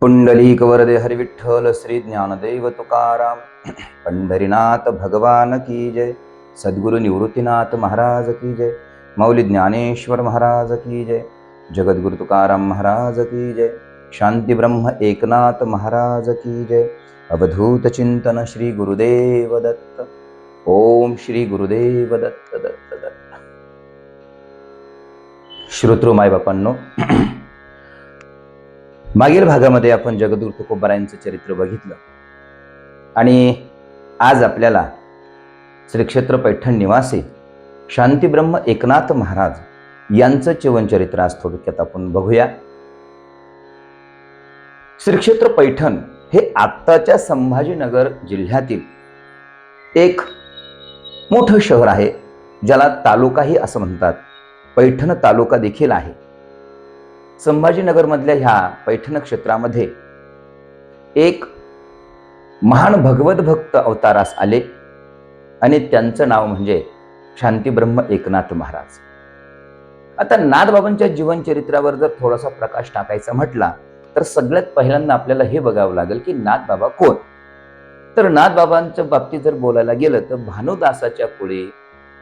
पुंडलिक वरदे हरि विठ्ठल श्री ज्ञानदेव तुकाराम पंढरीनाथ भगवान की जय। सद्गुरु निवृत्तीनाथ महाराज की जय। मौली ज्ञानेश्वर महाराज की जय। जगद्गुरु तुकाराम महाराज की जय। शांती ब्रह्म एकनाथ महाराज की जय। अवधूत चिंतन श्री गुरुदेव दत्त। ओम श्री गुरुदेव दत्त दत्त दत्त। श्रोतृ माय बापांनो, मागील भागामध्ये आपण जगद्गुरु तुकोबारायांचं चरित्र बघितलं आणि आज आपल्याला श्री क्षेत्र पैठण निवासी शांतीब्रह्म एकनाथ महाराज यांचं जीवनचरित्र आज थोडक्यात आपण बघूया। श्री क्षेत्र पैठण हे आत्ताच्या संभाजीनगर जिल्ह्यातील एक मोठं शहर आहे, ज्याला तालुकाही असं म्हणतात। पैठण तालुका देखील आहे। संभाजीनगर मधल्या ह्या पैठण क्षेत्रामध्ये एक महान भगवत भक्त अवतारास आले आणि त्यांचं नाव म्हणजे शांतीब्रह्म एकनाथ महाराज। आता नाथबाबांच्या जीवनचरित्रावर जर थोडासा प्रकाश टाकायचा म्हटला तर सगळ्यात पहिल्यांदा आपल्याला हे बघावं लागेल की नाथबाबा कोण। तर नाथबाबांच्या बाबतीत जर बोलायला गेलं तर भानुदासाच्या पुढे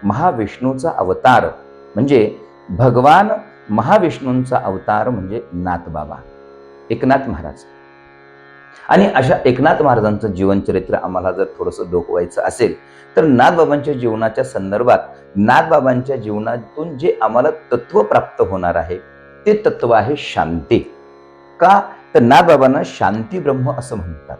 महाविष्णूचा अवतार म्हणजे भगवान महाविष्णूंचा अवतार म्हणजे नाथबाबा एकनाथ महाराज। आणि अशा एकनाथ महाराजांचं जीवनचरित्र आम्हाला जर थोडंसं डोकवायचं असेल तर नाथबाबांच्या जीवनाच्या संदर्भात नाथबाबांच्या जीवनातून जे आम्हाला तत्व प्राप्त होणार आहे ते तत्व आहे शांती। का तर नाथबाबांना शांती ब्रह्म असं म्हणतात।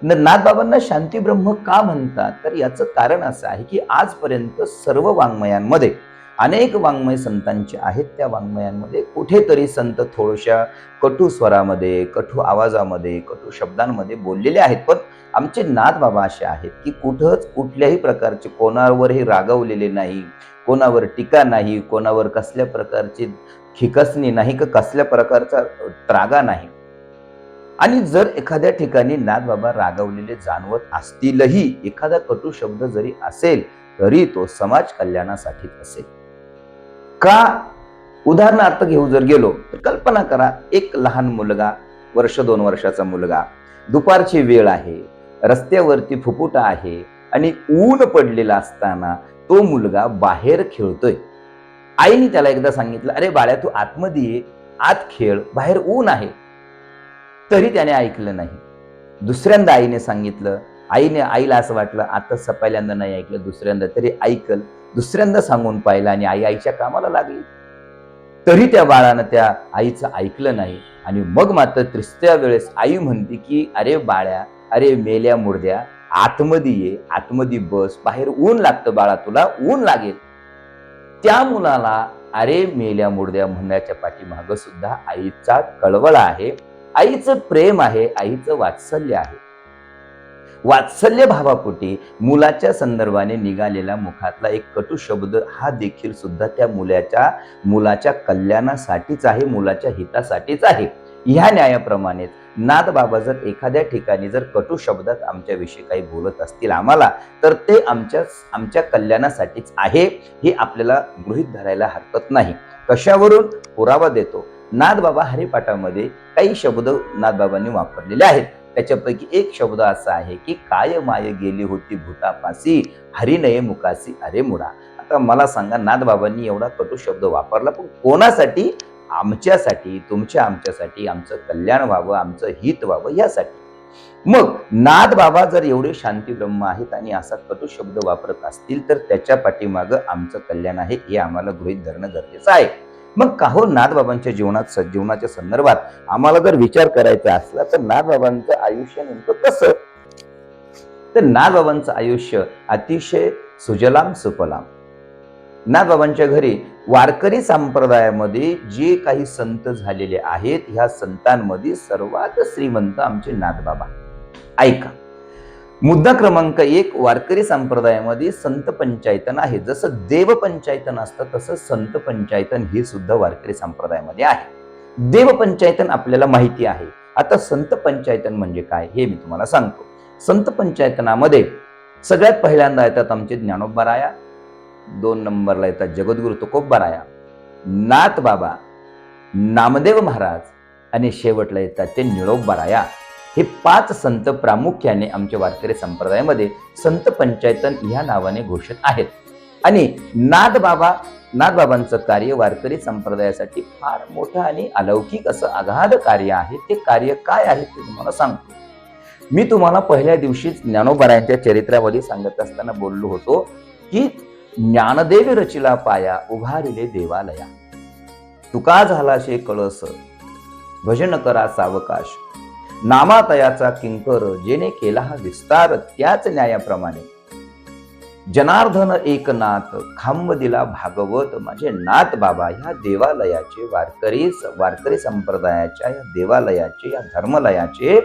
नाथबाबांना शांती ब्रह्म का म्हणतात तर याचं कारण असं आहे की आजपर्यंत सर्व वाङ्मयांमध्ये अनेक वाङ्मय संतांचे आहेत, त्या वाङ्मयांमध्ये कुठेतरी संत थोड्याशा कटू स्वरामध्ये, कटू आवाजामध्ये, कटू शब्दांमध्ये बोललेले आहेत, पण आमचे नाथबाबा असे आहेत की कुठंच कुठल्याही प्रकारचे कोणावरही रागवलेले नाही, कोणावर टीका नाही, कोणावर कसल्या प्रकारची खिकसणी नाही का कसल्या प्रकारचा त्रागा नाही। आणि जर एखाद्या ठिकाणी नाथबाबा रागवलेले जाणवत असतीलही, एखादा कटू शब्द जरी असेल तरी तो समाज कल्याणासाठीच असेल। का उदाहरणार्थ घेऊ जर गेलो तर कल्पना करा, एक लहान मुलगा, वर्ष 2 वर्षाचा मुलगा, दुपारची वेळ आहे, रस्त्यावरती फुफुटा आहे आणि ऊन पडलेला असताना तो मुलगा बाहेर खेळतोय। आईने त्याला एकदा सांगितलं, अरे बाळ्या तू आतमध्ये ये, आत खेळ, बाहेर ऊन आहे, तरी त्याने ऐकलं नाही। दुसऱ्यांदा आईने सांगितलं, आईला असं वाटलं आता पहिल्यांदा नाही ऐकलं, दुसऱ्यांदा तरी ऐकल, दुसऱ्यांदा सांगून पाहिलं आणि आई आईच्या कामाला लागली, तरी त्या बाळानं त्या आईचं ऐकलं नाही। आणि मग मात्र तिसऱ्या वेळेस आई म्हणते की अरे बाळ्या, अरे मेल्या मुर्द्या, आतमध्ये ये, आतमध्ये बस, बाहेर ऊन लागतं बाळा, तुला ऊन लागेल। त्या मुलाला अरे मेल्या मुर्द्या म्हणण्याच्या पाठीमागं सुद्धा आईचा कळवळा आहे, आईचं प्रेम आहे, आईचं वात्सल्य आहे। वात्सल्य भावापोटी मुलाच्या संदर्भाने निघालेला मुखातला एक कटू शब्द हा देखील सुद्धा त्या मुलाच्या कल्याणासाठीच आहे, मुलाच्या हितासाठीच आहे। ह्या न्यायाप्रमाणे नाथबाबा जर एखाद्या ठिकाणी जर कटू शब्दात आमच्याविषयी काही बोलत असतील आम्हाला, तर ते आमच्या कल्याणासाठीच आहे, हे आपल्याला गृहीत धरायला हरकत नाही। कशावरून पुरावा देतो, नाथबाबा हरिपाठामध्ये काही शब्द नाथबाबांनी वापरलेले आहेत। त्याच्यापैकी एक शब्द असा आहे की काय माय गेली होती भूतापासी, हरिनये मुकासी अरे मुडा। आता मला सांगा, नाथबाबांनी एवढा कटू शब्द वापरला पण कोणासाठी? आमच्यासाठी, आमच्यासाठी, आमचं कल्याण व्हावं, आमचं हित व्हावं यासाठी। मग नाथबाबा जर एवढे शांती ब्रह्म आहेत आणि असा कटू शब्द वापरत असतील तर त्याच्या पाठीमागं आमचं कल्याण आहे हे आम्हाला गृहीत धरणं गरजेचं आहे। मग का हो नाथबाबांच्या जीवनाच्या संदर्भात आम्हाला जर विचार करायचा असला तर नाथबाबांचं आयुष्य नेमकं कसं? तर नाथबाबांचं आयुष्य अतिशय सुजलाम सुफलाम। नाथबाबांच्या घरी वारकरी संप्रदायामध्ये जे काही संत झालेले आहेत, ह्या संतांमध्ये सर्वात श्रीमंत आमचे नाथबाबा। ऐका, मुद्दा क्रमांक 1, वारकरी संप्रदायामध्ये संत पंचायतन आहे। जसं देव पंचायतन असतं तसं संत पंचायतन हे सुद्धा वारकरी संप्रदायामध्ये आहे। देव पंचायतन आपल्याला माहिती आहे। आता संत पंचायतन म्हणजे काय हे मी तुम्हाला सांगतो। संत पंचायतनामध्ये सगळ्यात पहिल्यांदा येतात आमचे ज्ञानोबाराया, 2 नंबरला येतात जगद्गुरु तुकोबाराया, नाथबाबा, नामदेव महाराज आणि शेवटला येतात ते निळोबाराया. हे 5 संत प्रामुख्याने आमच्या वारकरी संप्रदायामध्ये संत पंचायतन या नावाने घोषित आहेत. आणि नाथबाबांचं कार्य वारकरी संप्रदायासाठी फार मोठं आणि अलौकिक असं अगाध कार्य आहे. ते कार्य काय आहे ते तुम्हाला सांगतो. मी तुम्हाला पहिल्या दिवशीच ज्ञानोबारायांच्या चरित्रामध्ये सांगत असताना बोललो होतो की ज्ञानदेव रचिला पाया उभारिले देवालया, तुका झाला शे कळस भजन करा सावकाश, नामातयाचा किंकर जेने केला हा विस्तार त्याच न्यायाप्रमाणे, जनार्दन एकनाथ खांब दिला भागवत माझे नाथ बाबा. ह्या देवालयाचे वारकरी संप्रदायाच्या या देवालयाचे या धर्मलयाचे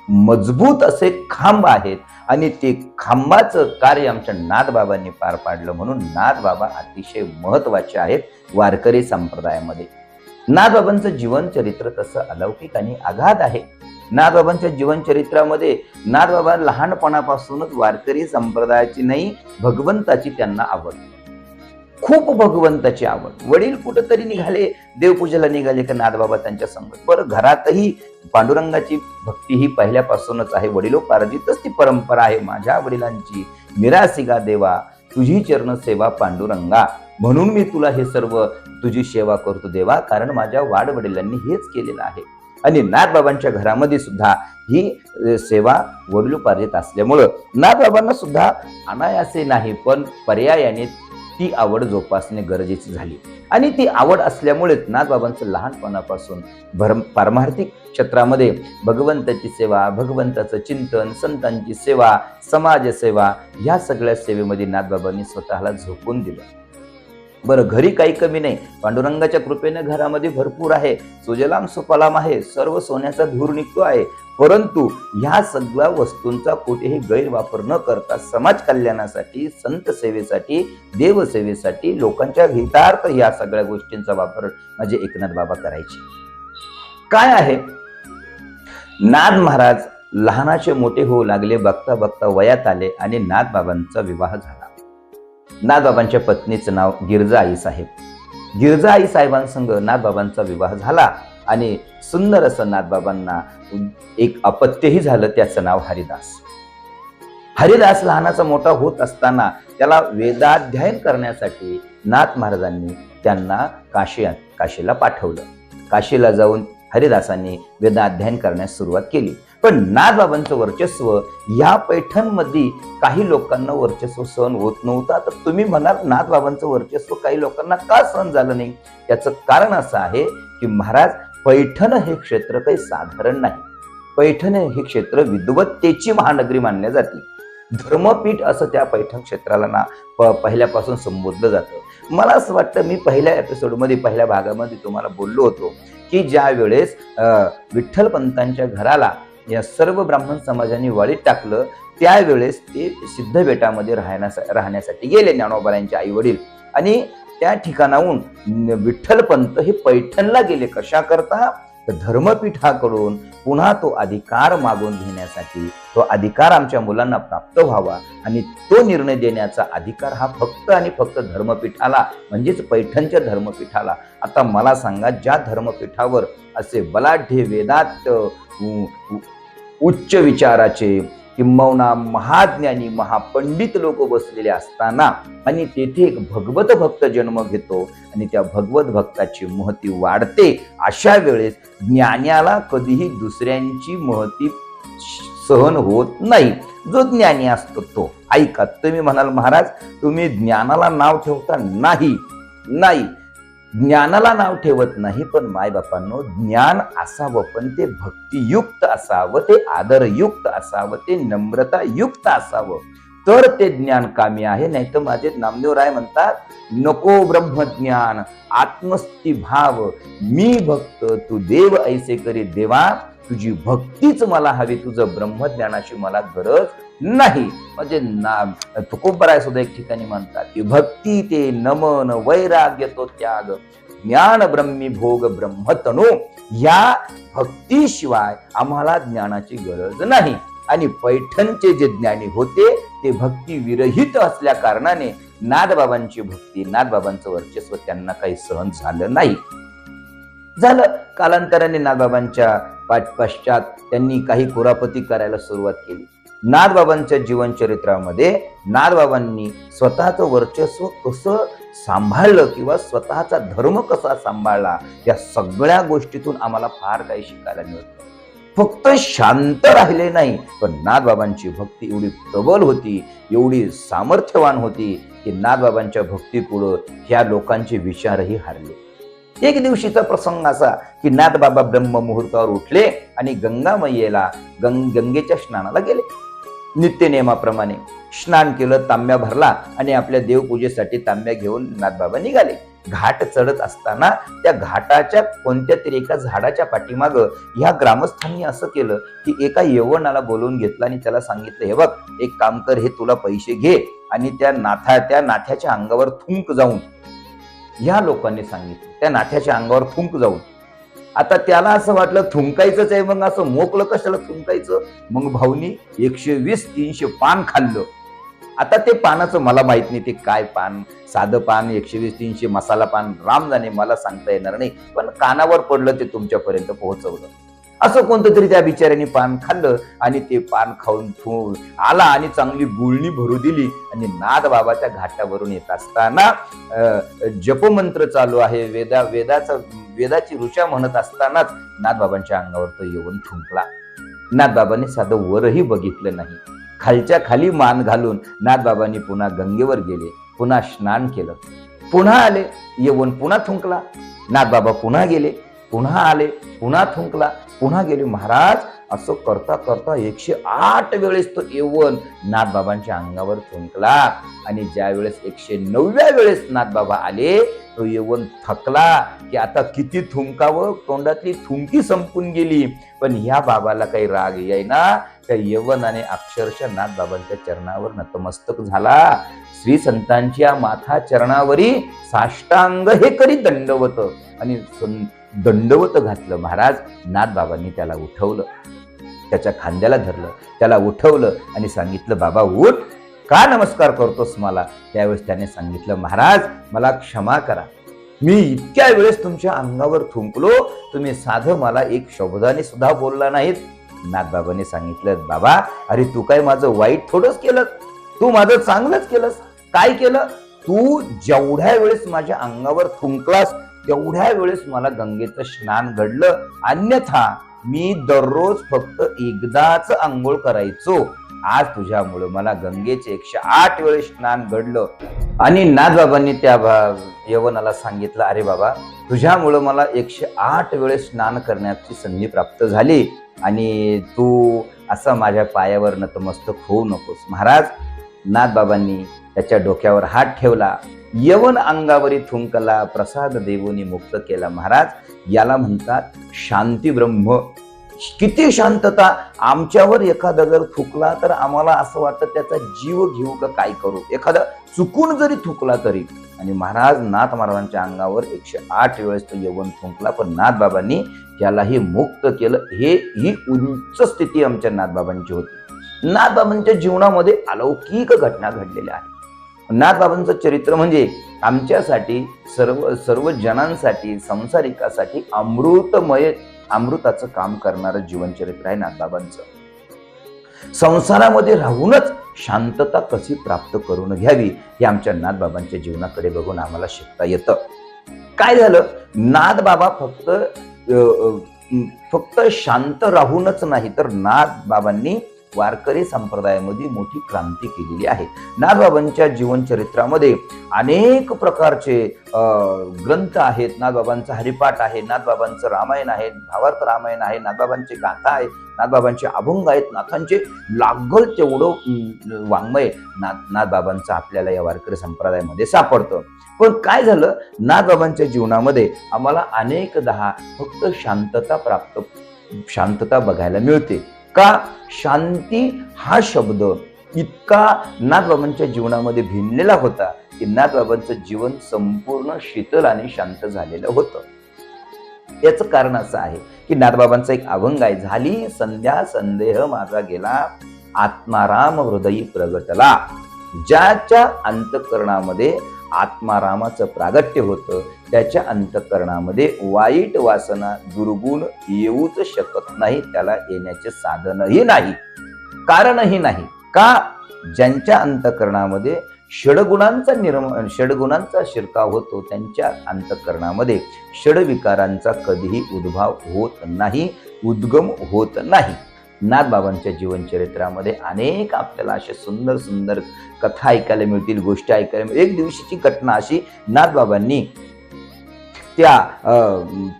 मजबूत असे खांब आहेत आणि ते खांबाचं कार्य आमच्या नाथबाबांनी पार पाडलं. म्हणून नाथबाबा अतिशय महत्वाचे आहेत वारकरी संप्रदायामध्ये. नाथबाबांचं जीवन चरित्र तसं अलौकिक आणि अगाध आहे. नाथबाबांच्या जीवन चरित्रामध्ये नाथबाबा लहानपणापासूनच वारकरी संप्रदायाची नाही, भगवंताची त्यांना आवड, खूप भगवंताची आवड. वडील कुठंतरी निघाले, देवपूजेला निघाले का नाथबाबा त्यांच्या संगत. बरं, घरातही पांडुरंगाची भक्ती ही पहिल्यापासूनच आहे, वडिलोपार्जितच ती परंपरा आहे. माझ्या वडिलांची मिरासिगा देवा तुझी चरण सेवा पांडुरंगा, म्हणून मी तुला हे सर्व तुझी सेवा करतो देवा, कारण माझ्या वाडवडिलांनी हेच केलेलं आहे. आणि नाथबाबांच्या घरामध्ये सुद्धा ही सेवा वडिलोपार्जित असल्यामुळं नाथबाबांना सुद्धा अनायासे नाही पण पर्यायाने ती आवड जोपासणे गरजेची झाली. आणि ती आवड असल्यामुळेच नाथबाबांचं लहानपणापासून पारमार्थिक क्षेत्रामध्ये भगवंताची सेवा, भगवंताचं चिंतन, संतांची सेवा, समाजसेवा या सगळ्या सेवेमध्ये नाथबाबांनी स्वतःला झोकून दिलं. बरं, घरी काही कमी नाही, पांडुरंगाच्या कृपेने घरामध्ये भरपूर आहे, सुजलाम सुफलाम आहे, सर्व सोन्याचा धूर निघतो आहे. परंतु ह्या सगळ्या वस्तूंचा कुठेही गैरवापर न करता समाज कल्याणासाठी, संत सेवेसाठी, देवसेवेसाठी, लोकांच्या हितार्थ या सगळ्या गोष्टींचा वापर माझे एकनाथ बाबा करायचे. काय आहे, नाथ महाराज लहानाचे मोठे होऊ लागले, बघता बघता वयात आले आणि नाथबाबांचा विवाह झाला. नाथबाबांच्या पत्नीचं नाव गिरजा आई साहेब. गिरजा आई साहेबांसंग नाथबाबांचा विवाह झाला आणि सुंदर असं नाथबाबांना एक अपत्यही झालं, त्याचं नाव हरिदास. हरिदास लहानाचा मोठा होत असताना त्याला वेदाध्ययन करण्यासाठी नाथ महाराजांनी त्यांना काशीला पाठवलं. काशीला जाऊन हरिदासांनी वेदाध्ययन करण्यास सुरुवात केली. पण नाथबाबांचं वर्चस्व या पैठणमध्ये काही लोकांना वर्चस्व सहन होत नव्हतं. आता तुम्ही म्हणाल नाथबाबांचं वर्चस्व काही लोकांना का सहन झालं नाही? त्याचं कारण असं आहे की महाराज, पैठण हे क्षेत्र काही साधारण नाही. पैठण हे क्षेत्र विद्वत्तेची महानगरी मानल्या जाते. धर्मपीठ असं त्या पैठण क्षेत्राला पहिल्यापासून संबोधलं जातं. मला असं वाटतं, मी पहिल्या एपिसोडमध्ये पहिल्या भागामध्ये तुम्हाला बोललो होतो की ज्या वेळेस विठ्ठलपंतांच्या घराला या सर्व ब्राह्मण समाजाने वाळीत टाकलं, त्यावेळेस ते सिद्धबेटामध्ये राहण्यासाठी गेले ज्ञानोबारायांचे आई वडील. आणि त्या ठिकाणाहून विठ्ठलपंत हे पैठणला गेले. कशा करता? धर्मपीठाकडून पुन्हा तो अधिकार मागून घेण्यासाठी. तो अधिकार आमच्या मुलांना प्राप्त व्हावा आणि तो निर्णय देण्याचा अधिकार हा फक्त आणि फक्त धर्मपीठाला, म्हणजेच पैठणच्या धर्मपीठाला. आता मला सांगा, ज्या धर्मपीठावर असे बलाढ्य वेदात उच्च विचाराचे किंबहुना महाज्ञानी महापंडित लोक बसलेले असताना आणि तेथे एक भगवत भक्त जन्म घेतो आणि त्या भगवत भक्ताची महती वाढते, अशा वेळेस ज्ञानाला कधीही दुसऱ्यांची महती सहन होत नाही. जो ज्ञानी असतो तो. ऐका, तुम्ही म्हणाल महाराज तुम्ही ज्ञानाला नाव ठेवता. नाही, ज्ञानाला नाव ठेवत नाही, पण मायबापांनो, ज्ञान असावं पण ते भक्तियुक्त असावं, ते आदरयुक्त असावं, ते नम्रतायुक्त असावं, तर ते ज्ञान कामी आहे. नाही तर माझे नामदेव राय म्हणतात, नको ब्रह्मज्ञान आत्मस्ती भाव, मी भक्त तू देव ऐसे करी देवा, तुझी भक्तीच मला हवी, तुझं ब्रह्मज्ञानाची मला गरज नाही. म्हणजे तुकोबराय सुद्धा एक ठिकाणी म्हणतात की भक्ती ते नमन, वैराग्य तो त्याग, ज्ञान ब्रह्मी भोग ब्रह्मतणू. या भक्तीशिवाय आम्हाला ज्ञानाची गरज नाही. आणि पैठणचे जे ज्ञानी होते ते भक्ती विरहित असल्या कारणाने नाथबाबांची भक्ती, नाथबाबांचं वर्चस्व त्यांना काही सहन झालं नाही. झालं. कालांतराने नाथबाबांच्या पश्चात त्यांनी काही कुरापती करायला सुरुवात केली. नाथबाबांच्या जीवनचरित्रामध्ये नाथबाबांनी स्वतःचं वर्चस्व कसं सांभाळलं किंवा स्वतःचा धर्म कसा सांभाळला, या सगळ्या गोष्टीतून आम्हाला फार काही शिकायला मिळतं. फक्त शांत राहिले नाही, पण नाथबाबांची भक्ती एवढी प्रबल होती, एवढी सामर्थ्यवान होती की नाथबाबांच्या भक्तीपुढं ह्या लोकांचे विचारही हारले. एक दिवशीचा प्रसंग असा की नाथबाबा ब्रह्ममुहूर्तावर उठले आणि गंगामय्येला गंगेच्या स्नानाला गेले. नित्यनेमाप्रमाणे स्नान केलं, तांब्या भरला आणि आपल्या देवपूजेसाठी तांब्या घेऊन नाथबाबा निघाले. घाट चढत असताना त्या घाटाच्या कोणत्या तरी एका झाडाच्या पाठीमाग ह्या ग्रामस्थांनी असं केलं की एका यवनाला बोलवून घेतलं आणि त्याला सांगितलं, हे बघ, एक काम कर, हे तुला पैसे घे आणि त्या नाथ्याच्या अंगावर थुंक जाऊन, ह्या लोकांनी सांगितलं, त्या नाथ्याच्या अंगावर थुंक जाऊन. आता त्याला असं वाटलं थुंकायचंच आहे, मग असं मोकलं कशाला थुंकायचं. मग भाऊनी 120-300 पान खाल्लं. आता ते पानाचं मला माहित नाही ते काय पान, साधं पान, 120-300 मसाला पान, राम जाणे, मला सांगता येणार नाही, पण कानावर पडलं ते तुमच्यापर्यंत पोहोचवलं. असं कोणतं तरी त्या बिचाऱ्याने पान खाल्लं आणि ते पान खाऊन आला आणि चांगली गुळणी भरू दिली आणि नाथबाबाच्या घाटावरून येत असताना जपमंत्र चालू आहे, वेदाची ऋचा म्हणत असतानाच नाथबाबांच्या अंगावर तो येऊन थुंकला. नाथबाबांनी साधं वरही बघितलं नाही. खालच्या खाली मान घालून नाथबाबांनी पुन्हा गंगेवर गेले, पुन्हा स्नान केलं, पुन्हा आले, येऊन पुन्हा थुंकला. नाथबाबा पुन्हा गेले, पुन्हा आले, पुन्हा थुंकला, पुन्हा गेले. महाराज असं करता करता 108 वेळेस तो येऊन नाथबाबांच्या अंगावर थुंकला आणि ज्या वेळेस 109व्या वेळेस नाथबाबा आले, तो येऊन थकला की आता किती थुंकावं, तोंडातली थुंकी संपून गेली. पण ह्या बाबाला काही राग येईना, त्या यवनाने अक्षरशः नाथबाबांच्या चरणावर नतमस्तक झाला. श्री संतांच्या माथा चरणावरी साष्टांग हे करी दंडवत आणि दंडवत घातलं. महाराज नाथबाबांनी त्याला उठवलं, त्याच्या खांद्याला धरलं, त्याला उठवलं आणि सांगितलं, बाबा उठ, का नमस्कार करतोस मला. त्यावेळेस त्याने सांगितलं, महाराज मला क्षमा करा, मी इतक्या वेळेस तुमच्या अंगावर थुंकलो, तुम्ही साधं मला एक शब्दाने सुद्धा बोलला नाहीत. नाथबाबांनी सांगितलं, बाबा अरे तू काय माझं वाईट थोडंच केलं, तू माझं चांगलंच केलंस. काय केलं, तू जेवढ्या वेळेस माझ्या अंगावर थुंकलास तेवढ्या वेळेस मला गंगेचं स्नान घडलं, अन्यथा मी दररोज फक्त एकदाच आंघोळ करायचो. आज तुझ्यामुळे मला गंगेचे 108 वेळेस स्नान घडलं. आणि नाथबाबांनी त्या यवनाला सांगितलं, अरे बाबा तुझ्यामुळे मला 108 वेळेस स्नान करण्याची संधी प्राप्त झाली आणि तू असं माझ्या पायावर नतमस्तक होऊ नकोस. महाराज नाथबाबांनी त्याच्या डोक्यावर हात ठेवला, यवन अंगावरी थुंकला, प्रसाद देवोनी मुक्त केला. महाराज याला म्हणतात शांती ब्रह्म. किती शांतता. आमच्यावर एखादा जर थुकला तर आम्हाला असं वाटतं त्याचा जीव घेऊ का काय करू, एखादा चुकून जरी थुकला तरी. आणि महाराज नाथ महाराजांच्या अंगावर 108 वेळेस तो यवन थुंकला, पण नाथबाबांनी त्यालाही मुक्त केलं. ही उंच स्थिती आमच्या नाथबाबांची होती. नाथबाबांच्या जीवनामध्ये अलौकिक घटना घडलेल्या आहेत. नाथबाबांचं चरित्र म्हणजे आमच्यासाठी, सर्व जनांसाठी, संसारिकासाठी अमृताचं काम करणारं जीवनचरित्र आहे नाथबाबांचं. संसारामध्ये राहूनच शांतता कशी प्राप्त करून घ्यावी हे आमच्या नाथबाबांच्या जीवनाकडे बघून आम्हाला शिकता येतं. काय झालं, नाथबाबा फक्त शांत राहूनच नाही तर नाथबाबांनी वारकरी संप्रदायामध्ये मोठी क्रांती केलेली आहे. नाथबाबांच्या जीवनचरित्रामध्ये अनेक प्रकारचे ग्रंथ आहेत. नाथबाबांचा हरिपाठ आहे, नाथबाबांचं रामायण आहे, भावार्थ रामायण आहे, नाथबाबांचे गाथा आहेत, नाथबाबांचे अभंग आहेत, नाथांचे लागल तेवढं वाङ्मय नाथबाबांचं आपल्याला या वारकरी संप्रदायामध्ये सापडतं. पण काय झालं, नाथबाबांच्या जीवनामध्ये आम्हाला अनेकदा फक्त शांतता बघायला मिळते. का? शांती हा शब्द इतका नाथबाबांच्या जीवनामध्ये भिनलेला होता की नाथबाबांचं जीवन संपूर्ण शीतल आणि शांत झालेलं होतं. याचं कारण असं आहे की नाथबाबांचा एक अभंग आहे, झाली संध्या संदेह माझा गेला, आत्माराम हृदयी प्रगटला. ज्याच्या अंतःकरणामध्ये आत्मारामाचं प्रागट्य होतं. त्याच्या अंतःकरणामध्ये वाईट वासना दुर्गुण येऊच शकत नाही, त्याला येण्याचे साधनही नाही, कारणही नाही. का? ज्यांच्या अंतःकरणामध्ये षडगुणांचा शिरकाव होतो, त्यांच्या अंतःकरणामध्ये षडविकारांचा कधीही उद्भव होत नाही, उद्गम होत नाही. नाथबाबांच्या जीवनचरित्रामध्ये अनेक आपल्याला अशा सुंदर सुंदर कथा ऐकायला मिळतील, गोष्टी ऐकायला मिळतील. एक दिवशीची घटना अशी, नाथबाबांनी त्या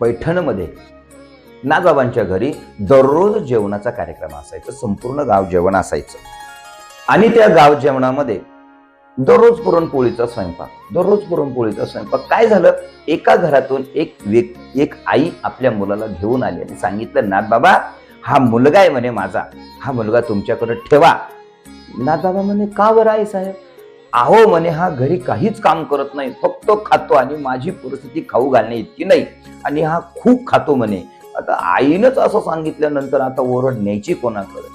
पैठणमध्ये नाथबाबांच्या घरी दररोज जेवणाचा कार्यक्रम असायचा, संपूर्ण गाव जेवण असायचं. आणि त्या गाव जेवणामध्ये दररोज पुरणपोळीचा स्वयंपाक. काय झालं, एका घरातून एक आई आपल्या मुलाला घेऊन आली आणि सांगितलं, नाथबाबा, हा मुलगा आहे म्हणे माझा, हा मुलगा तुमच्याकडे ठेवा. नाथबाबा म्हणे, का बरं आई साहेब? अहो म्हणे, हा घरी काहीच काम करत नाही, फक्त खातो, आणि माझी परिस्थिती खाऊ घालणे इतकी नाही, आणि हा खूप खातो म्हणे. आता आईनंच असं सांगितल्यानंतर आता ओरड न्यायची कोणाकडे?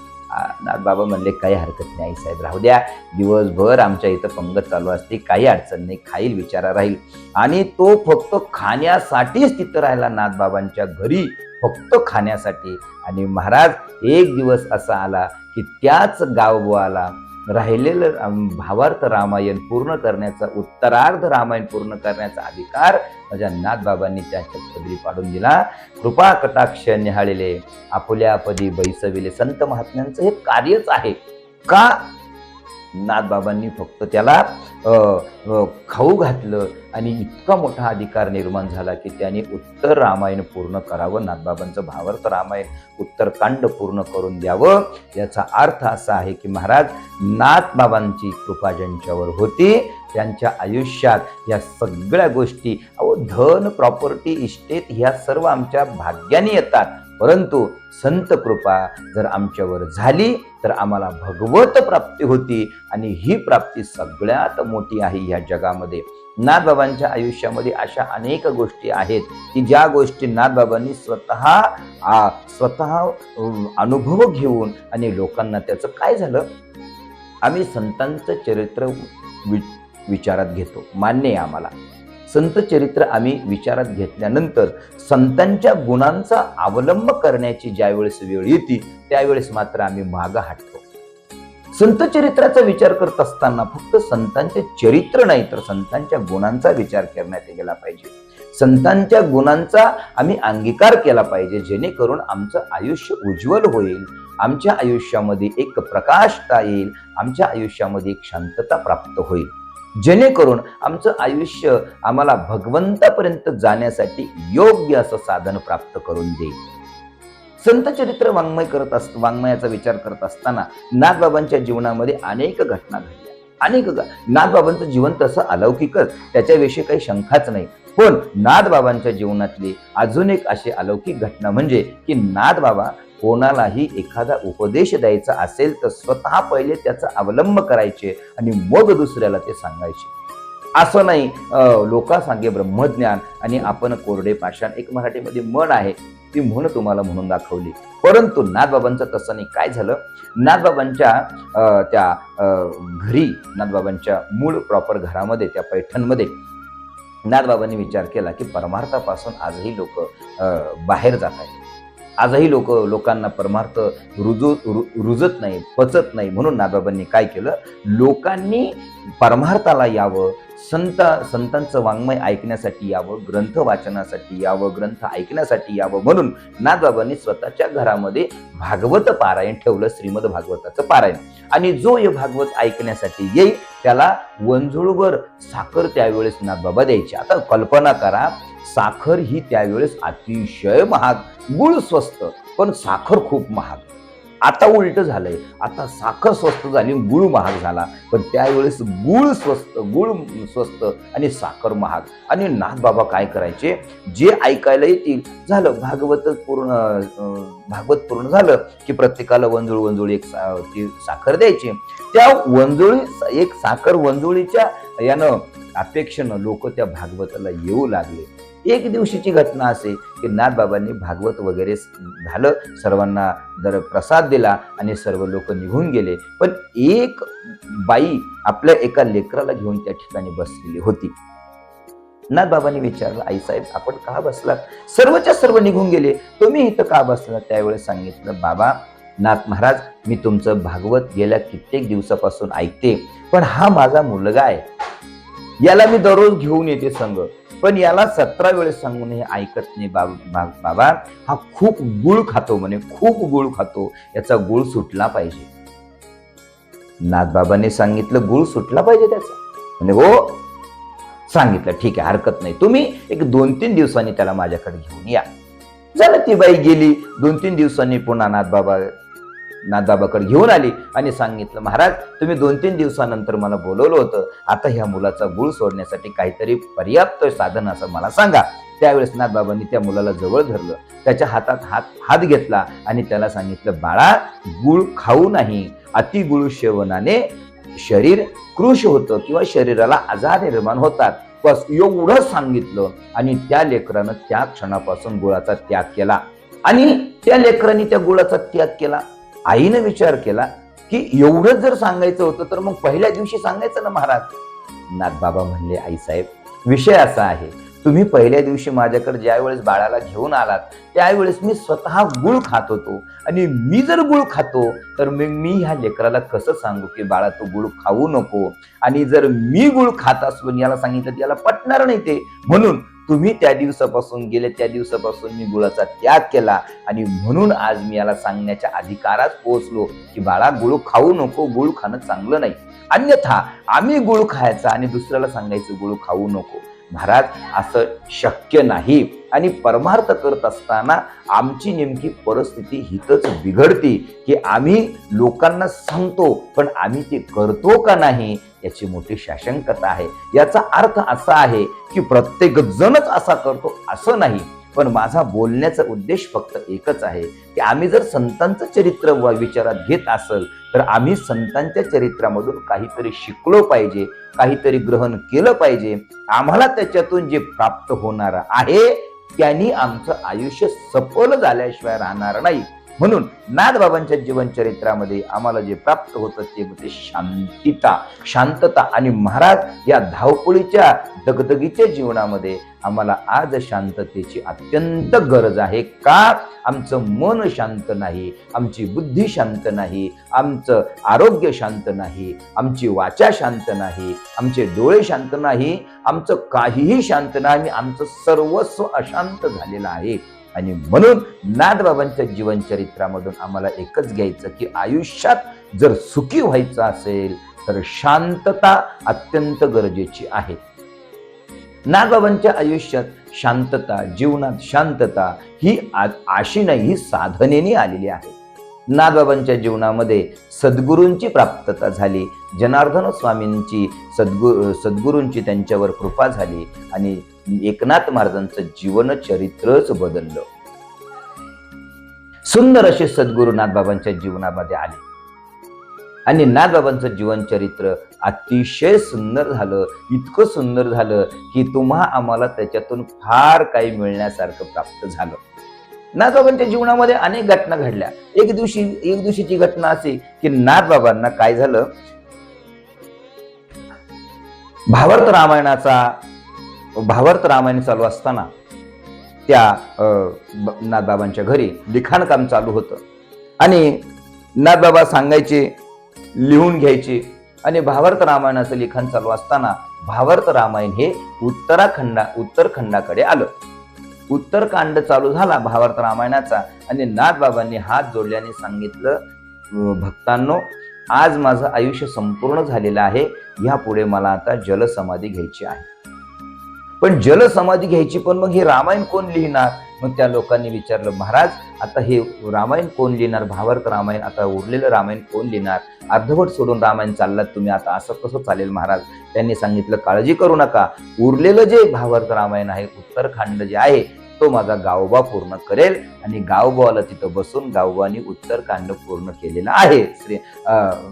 नाथबाबा म्हणले, काही हरकत नाही आई साहेब, राहू द्या, दिवसभर आमच्या इथं पंगत चालू असते, काही अडचण नाही, खाईल विचारा राहील. आणि तो फक्त खाण्यासाठीच तिथं राहिला, नाथबाबांच्या घरी, फक्त खाण्यासाठी. आणि महाराज, एक दिवस असा आला की त्याच गावबुवाला राहिलेलं भावार्थ रामायण पूर्ण करण्याचा, उत्तरार्ध रामायण पूर्ण करण्याचा अधिकार माझ्या नाथबाबांनी त्याच्या पदरी पाडून दिला. कृपा कटाक्ष निहाळले, आपुल्या पदी बैसविले. संत महात्म्यांचं हे कार्यच आहे. का? नाथबाबांनी फक्त त्याला खाऊ घातलं आणि इतका मोठा अधिकार निर्माण झाला की त्याने उत्तर रामायण पूर्ण करावं, नाथबाबांचं भावार्थ रामायण उत्तरकांड पूर्ण करून द्यावं. याचा अर्थ असा आहे की महाराज, नाथबाबांची कृपा ज्यांच्यावर होती त्यांच्या आयुष्यात या सगळ्या गोष्टी, धन, प्रॉपर्टी, इस्टेट, ह्या सर्व आमच्या भाग्याने येतात, परंतु संत कृपा जर आमच्यावर झाली तर आम्हाला भगवत प्राप्ती होती. आणि ही प्राप्ती सगळ्यात मोठी आहे ह्या जगामध्ये. नाथबाबांच्या आयुष्यामध्ये अशा अनेक गोष्टी आहेत की ज्या गोष्टी नाथबाबांनी स्वतः अनुभव घेऊन, आणि लोकांना त्याचं काय झालं, आम्ही संतांचं चरित्र विचारात घेतो, मान्य आहे आम्हाला. संत चरित्र आम्ही विचारात घेतल्यानंतर संतांच्या गुणांचा अवलंब करण्याची ज्यावेळेस वेळ येते त्यावेळेस मात्र आम्ही मागं हटतो. संत चरित्राचा विचार करत असताना फक्त संतांचे चरित्र नाही तर संतांच्या गुणांचा विचार करण्यात गेला पाहिजे. संतांच्या गुणांचा आम्ही अंगीकार केला पाहिजे, जेणेकरून आमचं आयुष्य उज्ज्वल होईल, आमच्या आयुष्यामध्ये एक प्रकाशता येईल, आमच्या आयुष्यामध्ये एक शांतता प्राप्त होईल, जेणेकरून आमचं आयुष्य आम्हाला भगवंतापर्यंत जाण्यासाठी योग्य असं साधन प्राप्त करून देईल. संत चरित्र वाङ्मयाचा विचार करत असताना नाथबाबांच्या जीवनामध्ये अनेक घटना घडल्या. नाथबाबांचं जीवन तसं अलौकिकच, त्याच्याविषयी काही शंकाच नाही. पण नाथबाबांच्या जीवनातली अजून एक अशी अलौकिक घटना म्हणजे की नाथबाबा कोणालाही एखादा उपदेश द्यायचा असेल तर स्वतः पहिले त्याचा अवलंब करायचे आणि मग दुसऱ्याला ते सांगायचे. असं नाही लोका सांगे ब्रह्मज्ञान आणि आपण कोरडे पाषाण, एक मराठीमध्ये म्हण आहे, ती म्हण तुम्हाला म्हणून दाखवली. परंतु नाथबाबांचं तसं नाही. काय झालं, नाथबाबांच्या त्या घरी, नाथबाबांच्या मूळ प्रॉपर घरामध्ये, त्या पैठणमध्ये नाथबाबांनी विचार केला की परमार्थापासून आजही लोक बाहेर जात आहेत. आजही लोकांना परमार्थ रुजत नाही, पचत नाही. म्हणून नाथबाबांनी काय केलं, लोकांनी परमार्थाला यावं, संतांचं वाङ्मय ऐकण्यासाठी यावं, ग्रंथ वाचनासाठी यावं, ग्रंथ ऐकण्यासाठी यावं, म्हणून नाथबाबांनी स्वतःच्या घरामध्ये भागवत पारायण ठेवलं, श्रीमद भागवताचं पारायण. आणि जो हे भागवत ऐकण्यासाठी येईल त्याला वंजुळवर साखर त्यावेळेस नाथबाबा द्यायचे. आता कल्पना करा, साखर ही त्यावेळेस अतिशय महाग, गुळ स्वस्त पण साखर खूप महाग. आता उलट झालंय, आता साखर स्वस्त झाली, गुळ महाग झाला. पण त्यावेळेस गुळ स्वस्त आणि साखर महाग. आणि नाथबाबा काय करायचे, जे ऐकायला येतील, झालं भागवत पूर्ण झालं की प्रत्येकाला वंजुळ एक साखर द्यायची. त्या वंजुळी, एक साखर वंजुळीच्या यानं अपेक्षेनं लोक त्या भागवताला येऊ लागले. एक दिवशीची घटना असे की नाथबाबांनी भागवत वगैरे झालं, सर्वांना प्रसाद दिला आणि सर्व लोक निघून गेले. पण एक बाई आपल्या एका लेकराला घेऊन त्या ठिकाणी बसलेली होती. नाथबाबांनी विचारलं, आईसाहेब आपण का बसलात? सर्वच्या सर्व निघून गेले, तुम्ही इथं का बसलात? त्यावेळेस सांगितलं, बाबा नाथ महाराज, मी तुमचं भागवत गेल्या कित्येक दिवसापासून ऐकते, पण हा माझा मुलगा आहे, याला मी दररोज घेऊन येते संग, पण याला 17 वेळेस सांगून हे ऐकत नाही. बाबा हा खूप गुळ खातो म्हणे, खूप गुळ खातो, याचा गुळ सुटला पाहिजे. नाथबाबांनी सांगितलं, गुळ सुटला पाहिजे त्याचा? म्हणे हो. सांगितलं, ठीक आहे, हरकत नाही, तुम्ही एक 2-3 दिवसांनी त्याला माझ्याकडे घेऊन या. झालं, ती बाई गेली. 2-3 दिवसांनी पुन्हा नाथबाबाकडे घेऊन आली आणि सांगितलं, महाराज तुम्ही 2-3 दिवसानंतर मला बोलवलं होतं, आता ह्या मुलाचा गुळ सोडण्यासाठी काहीतरी पर्याप्त साधन असं मला सांगा. त्यावेळेस नाथबाबांनी त्या मुलाला जवळ धरलं, त्याच्या हातात हात घेतला आणि त्याला सांगितलं, बाळा गुळ खाऊ नाही, अति गुळ सेवनाने शरीर कृश होतं किंवा शरीराला आजार निर्माण होतात. बस एवढं सांगितलं आणि त्या लेकरानं त्या क्षणापासून गुळाचा त्याग केला. आणि त्या लेकरांनी त्या गुळाचा त्याग केला. आईने विचार केला की एवढंच जर सांगायचं होतं तर मग पहिल्या दिवशी सांगायचं ना महाराज. नाथबाबा म्हणले, आईसाहेब विषय असा आहे, तुम्ही पहिल्या दिवशी माझ्याकडे ज्या वेळेस बाळाला घेऊन आलात त्यावेळेस मी स्वतः गुळ खात होतो, आणि मी जर गुळ खातो तर मी ह्या लेकराला कसं सांगू की बाळा तू गुळ खाऊ नको, आणि जर मी गुळ खात असलो याला सांगितलं याला पटणार नाही ते, म्हणून तुम्ही त्या दिवसापासून मी गुळाचा त्याग केला, आणि म्हणून आज मी याला सांगण्याच्या अधिकारात पोहोचलो की बाळा गुळ खाऊ नको, गुळ खाणं चांगलं नाही, अन्यथा आम्ही गुळ खायचा आणि दुसऱ्याला सांगायचं गुळ खाऊ नको. महाराज असं शक्य नाही, आणि परमार्थ करत असताना आमची नेमकी परिस्थिती हितच बिघडते की आम्ही लोकांना सांगतो पण आम्ही ते करतो का नाही याची मोठी साशंकता आहे. याचा अर्थ असा आहे की प्रत्येक जणच असा करतो असं नाही, पण माझा बोलण्याचा उद्देश फक्त एकच आहे की आम्ही जर संतांचं चरित्र विचारात घेत असेल तर आम्ही संतांच्या चरित्रामधून काहीतरी शिकलो पाहिजे, काहीतरी ग्रहण केलं पाहिजे. आम्हाला त्याच्यातून जे प्राप्त होणार आहे त्यांनी आमचं आयुष्य सफल झाल्याशिवाय राहणार नाही. म्हणून नाथबाबांच्या जीवनचरित्रामध्ये आम्हाला जे प्राप्त होतं ते म्हणजे शांतता. आणि महाराज या धावपळीच्या दगदगीच्या जीवनामध्ये आम्हाला आज शांततेची अत्यंत गरज आहे. का? आमचं मन शांत नाही, आमची बुद्धी शांत नाही, आमचं आरोग्य शांत नाही, आमची वाचा शांत नाही, आमचे डोळे शांत नाही, आमचं काहीही शांत नाही, आमचं सर्वस्व अशांत झालेलं आहे. आणि म्हणून नाथबाबांच्या जीवनचरित्रामधून आम्हाला एकच घ्यायचं की आयुष्यात जर सुखी व्हायचं असेल तर शांतता अत्यंत गरजेची आहे. नाथबाबांच्या आयुष्यात शांतता, जीवनात शांतता ही आशी नाही, ही साधनेने आलेली आहे. नाथबाबांच्या जीवनामध्ये सद्गुरूंची प्राप्तता झाली, जनार्दन स्वामींची सद्गुरूंची त्यांच्यावर कृपा झाली आणि एकनाथ महाराजांचं जीवन चरित्रच बदललं. सुंदर असे सद्गुरू नाथबाबांच्या जीवनामध्ये आले आणि नाथबाबांचं जीवन चरित्र अतिशय सुंदर झालं, इतकं सुंदर झालं की तुम्हा आम्हाला त्याच्यातून फार काही मिळण्यासारखं प्राप्त झालं. नाथबाबांच्या जीवनामध्ये अनेक घटना घडल्या. एक दिवशीची घटना अशी की नाथबाबांना काय झालं, भावार्थ रामायण चालू असताना त्या नाथबाबांच्या घरी लिखाण काम चालू होतं आणि नाथबाबा सांगायचे, लिहून घ्यायचे, आणि भावार्थ रामायणाचं लिखाण चालू असताना भावार्थ रामायण हे उत्तरखंडाकडे आलं. उत्तरकांड चालू झाला भावार्थ रामायणाचा आणि नाथबाबांनी हात जोडल्याने सांगितलं, भक्तांनो आज माझं आयुष्य संपूर्ण झालेलं आहे, यापुढे मला आता जलसमाधी घ्यायची आहे. पण जलसमाधी घ्यायची, पण मग हे रामायण कोण लिहिणार? मग त्या लोकांनी विचारलं, महाराज आता हे रामायण कोण लिहिणार? भावार्थ रामायण, आता उरलेलं रामायण कोण लिहिणार? अर्धवट सोडून रामायण चाललात तुम्ही, आता असं कसं चालेल महाराज? त्यांनी सांगितलं, काळजी करू नका, उरलेलं जे भावार्थ रामायण आहे, उत्तरखंड जे आहे तो माझा गावोबा पूर्ण करेल. आणि गावोबाला तिथं बसून गावोबानी उत्तरकांड पूर्ण केलेलं आहे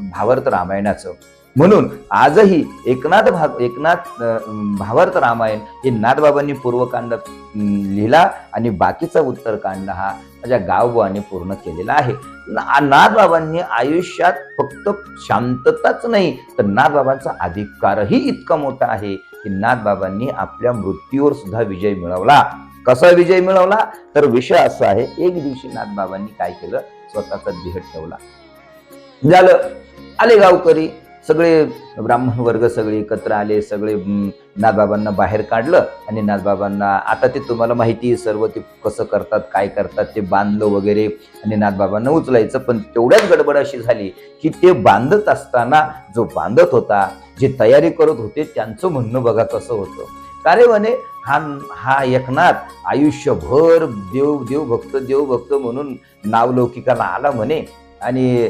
भावार्थ रामायणाचं. म्हणून आजही एकनाथ भावार्थ रामायण हे नाथबाबांनी पूर्वकांड लिहिला आणि बाकीचा उत्तरकांड हा माझ्या गावबाने पूर्ण केलेला आहे. नाथबाबांनी आयुष्यात फक्त शांतताच नाही तर नाथबाबांचा अधिकारही इतका मोठा आहे की नाथबाबांनी आपल्या मृत्यूवर सुद्धा विजय मिळवला. कसा विजय मिळवला तर विषय असा आहे, एक दिवशी नाथबाबांनी काय केलं, स्वतःचा देह ठेवला. झालं, आले गावकरी सगळे, ब्राह्मण वर्ग सगळे एकत्र आले, सगळे नाथबाबांना बाहेर काढलं आणि नाथबाबांना, आता ते तुम्हाला माहिती आहे सर्व, ते कसं करतात काय करतात, ते बांधलं वगैरे आणि नाथबाबांना उचलायचं. पण तेवढ्याच गडबड अशी झाली की ते बांधत असताना जो बांधत होता, जे तयारी करत होते, त्यांचं म्हणणं बघा कसं होतं. अरे म्हणे हा एकनाथ आयुष्यभर देवभक्त म्हणून नावलौकिकाला आला म्हणे आणि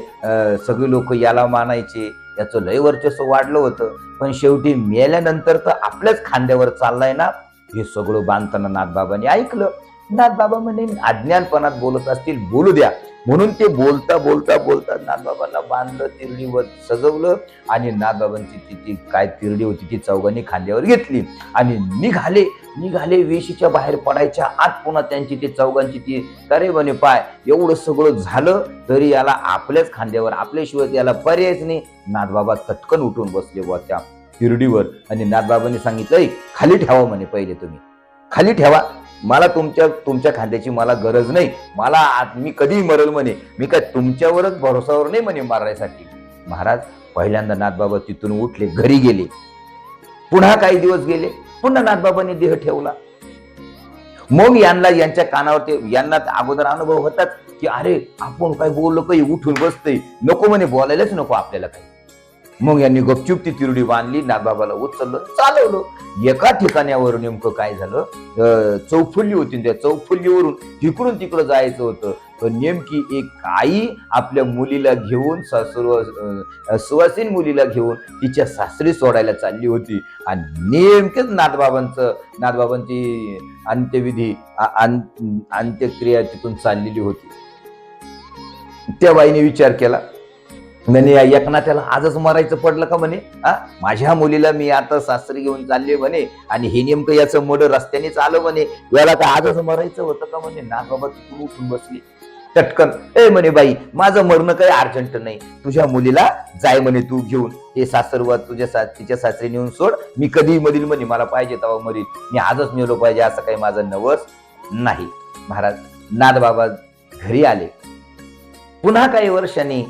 सगळे लोक याला मानायचे, याचं लय वर्चस्व वाढलं होतं. पण शेवटी मेल्यानंतर तर आपल्याच खांद्यावर चाललाय ना. हे सगळं बांधताना नाथबाबांनी ऐकलं. नाथबाबा म्हणे अज्ञानपणात बोलत असतील, बोलू द्या. म्हणून ते बोलता नाथबाबांना बांधलं, तिरडीवर सजवलं आणि नाथबाबांची ती काय तिरडी होती ती चौघांनी खांद्यावर घेतली आणि निघाले वेशीच्या बाहेर पडायच्या आत पुन्हा त्यांची ती चौघांची ती करे म्हणे पाय. एवढं सगळं झालं तरी याला आपल्याच खांद्यावर, आपल्याशिवाय याला पर्यायच नाही. नाथबाबा तटकन उठून बसले व त्या तिरडीवर आणि नाथबाबांनी सांगितलं, खाली ठेवा म्हणे, पहिले तुम्ही खाली ठेवा, मला तुमच्या खांद्याची मला गरज नाही, मी कधीही मरल म्हणे, मी काय तुमच्यावरच भरोसावर नाही म्हणे मारण्यासाठी. महाराज पहिल्यांदा नाथबाबा तिथून उठले, घरी गेले. पुन्हा काही दिवस गेले, पुन्हा नाथबाबांनी देह ठेवला. मग यांच्या कानावर यांना अगोदर अनुभव होतात की अरे आपण काय बोललो, काही उठून बसतंय, नको म्हणे, बोलायलाच नको आपल्याला काही. मग यांनी गपचूप ती तिरडी बांधली, नाथबाबाला उचललं, चालवलं. एका ठिकाणावर नेमकं काय झालं, चौफुल्ली होती, त्या चौफुल्लीवरून इकडून तिकडं जायचं होतं. तर नेमकी एक आई आपल्या मुलीला घेऊन, सुवासीन मुलीला घेऊन तिच्या सासरी सोडायला चालली होती आणि नेमकेच नाथबाबांची अंत्यविधी अंत्यक्रिया तिथून चाललेली होती. त्या बाईने विचार केला, म्हणे एकनाथाला आजच मरायचं पडलं का म्हणे, माझ्या मुलीला मी आता सासरी घेऊन चालले म्हणे आणि हे नेमकं याचं मड रस्त्यानेच आलं म्हणे, याला तर आजच मरायचं होतं का म्हणे. नाथबाबा तिथून उठून बसले चटकन, म्हणे बाई माझं मरणं काही अर्जंट नाही, तुझ्या मुलीला जाय म्हणे तू घेऊन, हे सासरवा तिच्या सासरी नेऊन सोड, मी कधी मरील म्हणे, मला पाहिजे तेव्हा मरील, मी आजच मेलो पाहिजे असं काही माझं नवस नाही. महाराज नाथबाबा घरी आले. पुन्हा काही वर्षांनी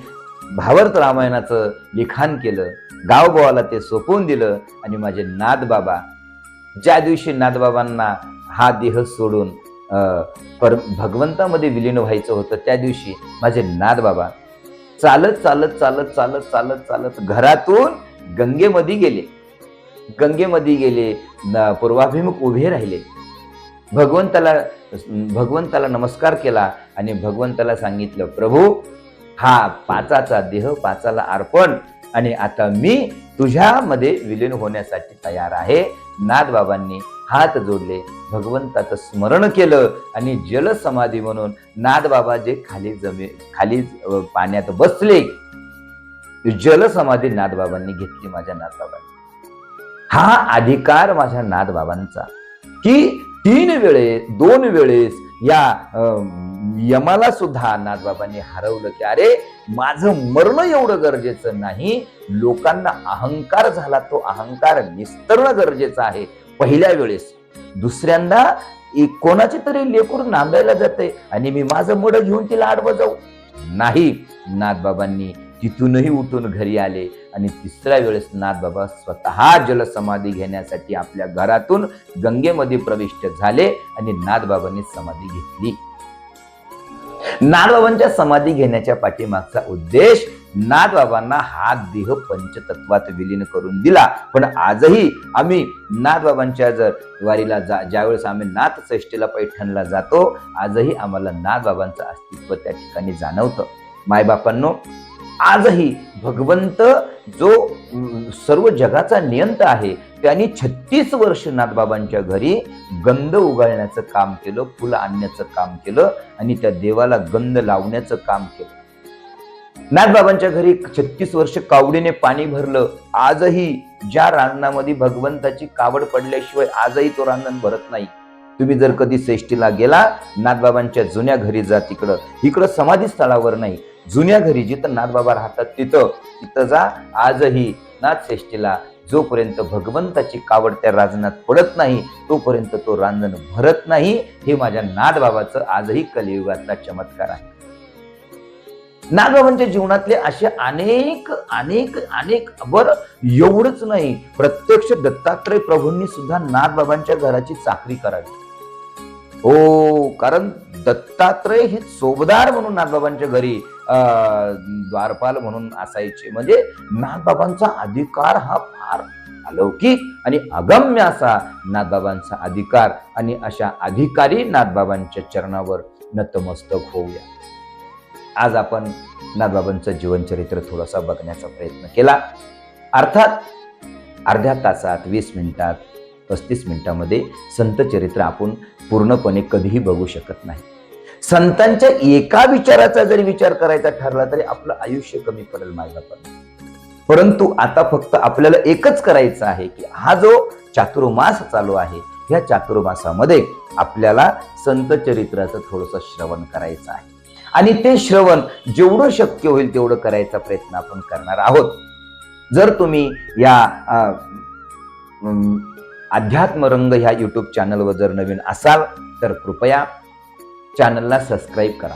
भावार्थ रामायणाचं लिखाण केलं, गावगावाला ते सोपवून दिलं आणि माझे नाथबाबा, ज्या दिवशी नाथबाबांना हा देह सोडून भगवंतामध्ये विलीन व्हायचं होतं, त्या दिवशी माझे नाथबाबा चालत घरातून गंगेमध्ये गेले. पूर्वाभिमुख उभे राहिले. भगवंताला नमस्कार केला आणि भगवंताला सांगितलं, प्रभू हा पाचाचा देह पाचाला अर्पण आणि आता मी तुझ्यामध्ये विलीन होण्यासाठी तयार आहे. नाथबाबांनी हात जोडले, भगवंताचं स्मरण केलं आणि जलसमाधी म्हणून नाथबाबा जे खाली पाण्यात बसले, जलसमाधी नाथबाबांनी घेतली. माझ्या नाथबाबांनी हा अधिकार माझ्या नाथबाबांचा की 2 वेळेस या यमाला सुद्धा नाथबाबांनी हरवलं की अरे माझं मरणं एवढं गरजेचं नाही, लोकांना अहंकार झाला, तो अहंकार निस्तरणं गरजेचं आहे पहिल्या वेळेस. दुसऱ्यांदा कोणाचे तरी लेकरू नांदायला जाते आणि मी माझं मड घेऊन तिला आडवं जाऊ नाही. नाथबाबांनी तिथूनही उठून घरी आले आणि तिसऱ्या वेळेस नाथबाबा स्वतः जलसमाधी घेण्यासाठी आपल्या घरातून गंगेमध्ये प्रविष्ट झाले आणि नाथबाबांनी समाधी घेतली. नाथबाबांच्या समाधी घेण्याच्या पाठीमागचा उद्देश नाथबाबांना हा देह पंचतत्वात विलीन करून दिला. पण आजही आम्ही नाथबाबांच्या जर वारीला ज्यावेळेस आम्ही नाथचैष्टेला पैठणला जातो, आजही आम्हाला नाथबाबांचं अस्तित्व त्या ठिकाणी जाणवतं. मायबापांनो, आजही भगवंत जो सर्व जगाचा नियंत आहे, त्यांनी 36 वर्ष नाथबाबांच्या घरी गंध उगाळण्याचं काम केलं, फुलं आणण्याचं काम केलं आणि त्या देवाला गंध लावण्याचं काम केलं. नाथबाबांच्या घरी 36 वर्ष कावडीने पाणी भरलं. आजही ज्या रांजणामध्ये भगवंताची कावड पडल्याशिवाय आजही तो रांजण भरत नाही. तुम्ही जर कधी श्रेष्ठीला गेला, नाथबाबांच्या जुन्या घरी जा, इकडं समाधी स्थळावर नाही, जुन्या घरी जिथं नाथबाबा राहतात तिथं जा. आजही नाथ श्रेष्ठीला जोपर्यंत भगवंताची कावड त्या रांजणात पडत नाही तोपर्यंत तो रांजण भरत नाही. हे माझ्या नाथबाबाचं आजही कलियुगातला चमत्कार आहे. नाथबाबांच्या जीवनातले असे अनेक अनेक अनेक, बरं एवढंच नाही, प्रत्यक्ष दत्तात्रय प्रभूंनी सुद्धा नाथबाबांच्या घराची चाकरी करावी. हो, कारण दत्तात्रय हे सोबदार म्हणून नाथबाबांच्या घरी द्वारपाल म्हणून असायचे. म्हणजे नाथबाबांचा अधिकार हा फार अलौकिक आणि अगम्य असा नाथबाबांचा अधिकार, आणि अशा अधिकारी नाथबाबांच्या चरणावर नतमस्तक होऊया. आज आपण नाथबाबांचं जीवनचरित्र थोडासा बघण्याचा प्रयत्न केला. अर्थात अर्ध्या तासात, 20 मिनिटात, 35 मिनिटामध्ये संत चरित्र आपण पूर्णपणे कधीही बघू शकत नाही. संतांच्या एका विचाराचा जरी विचार करायचा ठरला तरी आपलं आयुष्य कमी पडेल माझ्यापर्यंत. परंतु आता फक्त आपल्याला एकच करायचं आहे की हा जो चातुर्मास चालू आहे, या चातुर्मासामध्ये आपल्याला संत चरित्राचं थोडंसं श्रवण करायचं आहे, आणि ते श्रवण जेवढं शक्य होईल तेवढं करायचा प्रयत्न आपण करणार आहोत. जर तुम्ही या अध्यात्मरंग ह्या युट्यूब चॅनलवर जर नवीन असाल तर कृपया चॅनलला सबस्क्राईब करा,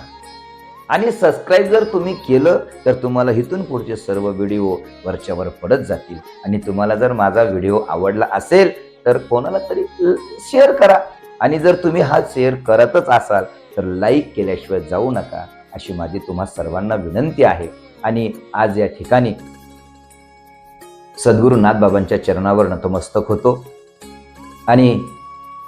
आणि सबस्क्राईब जर तुम्ही केलं तर तुम्हाला इथून पुढचे सर्व व्हिडिओ वरच्यावर पडत जातील. आणि तुम्हाला जर माझा व्हिडिओ आवडला असेल तर कोणाला तरी शेअर करा, आणि जर तुम्ही हा शेअर करतच असाल तर लाईक केल्याशिवाय जाऊ नका, अशी माझी तुम्हा सर्वांना विनंती आहे. आणि आज या ठिकाणी सद्गुरू नाथबाबांच्या चरणावर नतमस्तक होतो, आणि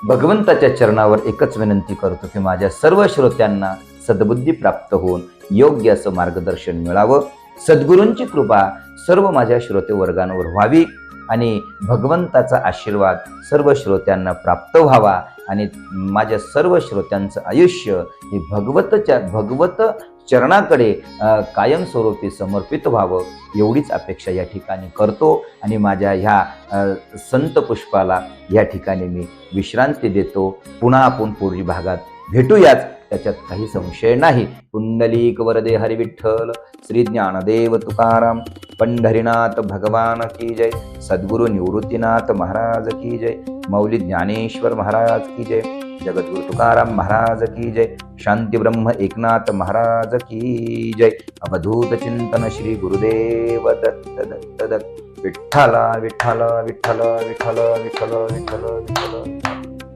भगवंताच्या चरणावर एकच विनंती करतो की माझ्या सर्व श्रोत्यांना सद्बुद्धी प्राप्त होऊन योग्य असं मार्गदर्शन मिळावं. सद्गुरूंची कृपा सर्व माझ्या श्रोते वर्गांवर व्हावी, आणि भगवंताचा आशीर्वाद सर्व श्रोत्यांना प्राप्त व्हावा, आणि माझ्या सर्व श्रोत्यांचं आयुष्य हे भगवत चरणाकडे कायमस्वरूपी समर्पित व्हावं, एवढीच अपेक्षा या ठिकाणी करतो. आणि माझ्या ह्या संत पुष्पाला या ठिकाणी मी विश्रांती देतो. पुन्हा आपण पुढील भागात भेटूयाच, त्याच्यात काही संशय नाही. पुंडलिक वरदे हरी विठ्ठल. श्री ज्ञानदेव तुकाराम. पंढरीनाथ भगवान की जय. सद्गुरु निवृत्तीनाथ महाराज की जय. मौली ज्ञानेश्वर महाराज की जय. जगद्गुरु तुकाराम महाराज की जय. शांती ब्रह्म एकनाथ महाराज की जय. अवधूत चिंतन श्री गुरुदेव दत्त दत्त दत्त. विठ्ठला विठ्ठला विठ्ठला विठ्ठला विठ्ठला विठ्ठला विठ्ठला.